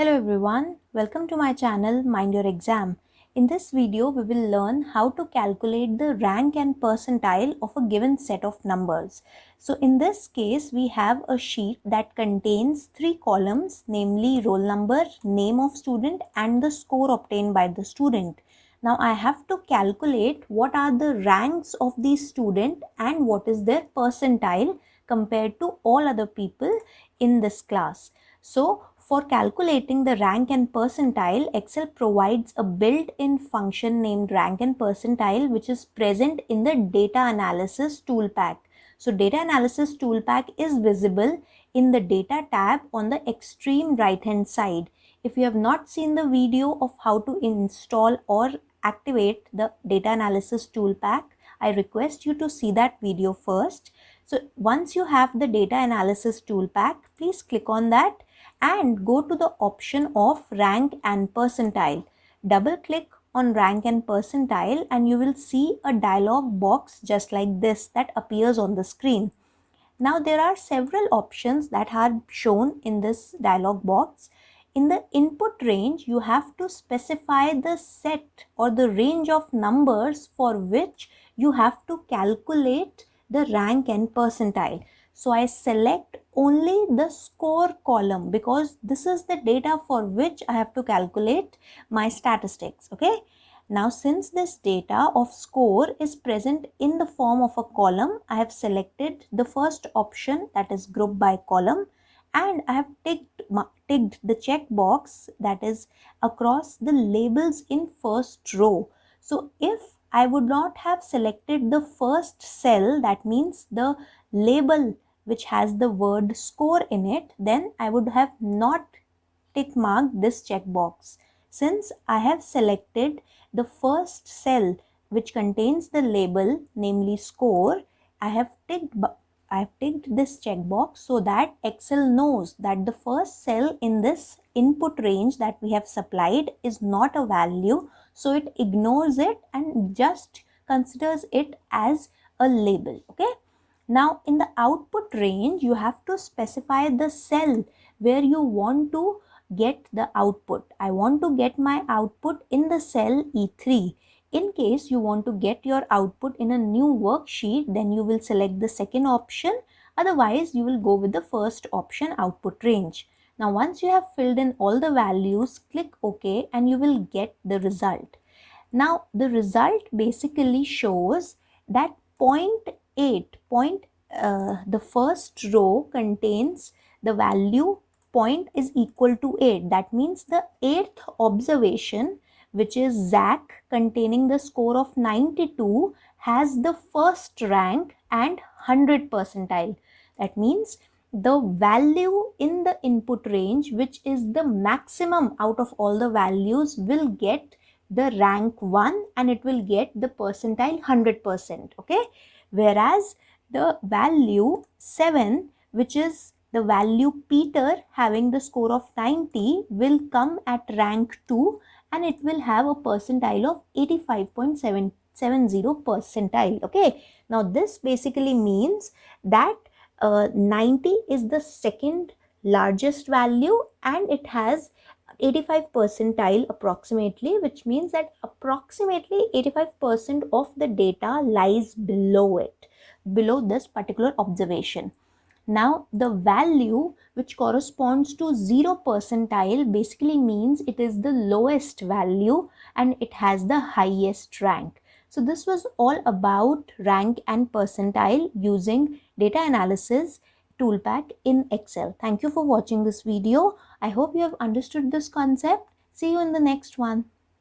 Hello everyone, welcome to my channel Mind Your Exam. In this video, we will learn how to calculate the rank and percentile of a given set of numbers. So in this case, we have a sheet that contains 3 columns, namely roll number, name of student and the score obtained by the student. Now I have to calculate what are the ranks of these students and what is their percentile compared to all other people in this class. So for calculating the rank and percentile, Excel provides a built-in function named rank and percentile which is present in the Data Analysis Toolpak. So Data Analysis Toolpak is visible in the Data tab on the extreme right hand side. If you have not seen the video of how to install or activate the Data Analysis Toolpak, I request you to see that video first. So once you have the Data Analysis Toolpak, please click on that and go to the option of rank and percentile. Double click on rank and percentile and you will see a dialog box just like this that appears on the screen. Now there are several options that are shown in this dialog box. In the input range, you have to specify the set or the range of numbers for which you have to calculate the rank and percentile. So I select only the score column because this is the data for which I have to calculate my statistics. Okay. Now since this data of score is present in the form of a column, I have selected the first option, that is group by column, and I have ticked the checkbox that is across the labels in first row. So if I would not have selected the first cell, that means the label which has the word score in it, then I would have not tick marked this checkbox. Since I have selected the first cell which contains the label, namely score, I have ticked this checkbox so that Excel knows that the first cell in this input range that we have supplied is not a value, so it ignores it and just considers it as a label. Okay. Now in the output range, you have to specify the cell where you want to get the output. I want to get my output in the cell E3. In case you want to get your output in a new worksheet, then you will select the second option. Otherwise, you will go with the first option, output range. Now, once you have filled in all the values, click OK and you will get the result. Now, the result basically shows that 0.8, the first row contains the value point is equal to 8. That means the 8th observation, which is Zach containing the score of 92, has the first rank and 100 percentile. That means the value in the input range, which is the maximum out of all the values, will get the rank 1 and it will get the percentile 100%. Okay. Whereas the value 7, which is the value Peter having the score of 90, will come at rank 2 and it will have a percentile of 85.770 percentile. Okay. Now this basically means that 90 is the second largest value and it has 85 percentile approximately, which means that approximately 85% of the data lies below it, below this particular observation. Now the value which corresponds to 0 percentile basically means it is the lowest value and it has the highest rank. So this was all about rank and percentile using Data Analysis Toolpak in Excel. Thank you for watching this video. I hope you have understood this concept. See you in the next one.